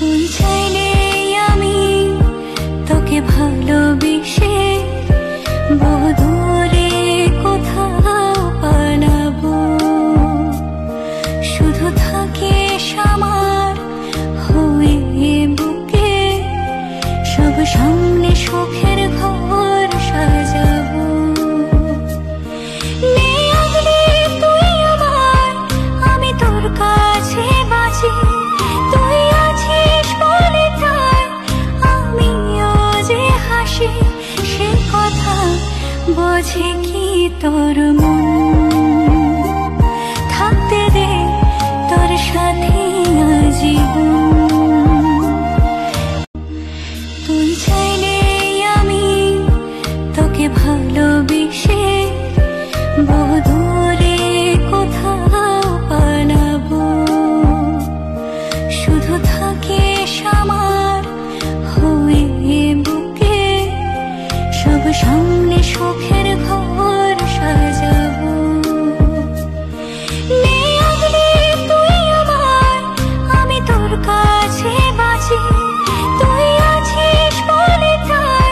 তুই চাইলে আমি তোকে ভালোবেসে বহুদূরে কোথাও পালাবো। শুধু থাকিস আমার হয়ে বুকে, সব সামনে সুখের ঘর সাজাবো। তুই আমার, আমি তোর কাছে বাঁচি। তুই আছিস বলে তাই আমিও যে হাসি। সে কথা বোঝে কি তোর মন? থাকতে দে তোর সাথে আজীবন। তুই চাইলে আমি তোকে ভালোবেসে বহুদূরে কোথাও পালাবো। শুধু থাকিস আমার হয়ে বুকে, সব সামনে সুখের ঘর সাজাবো। তুই আমার, আমি তোর কাছে বাঁচি। তুই আছিস বলে তাই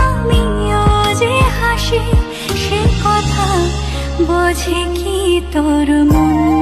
আমিও যে হাসি। সে কথা বোঝে কি তোর মন?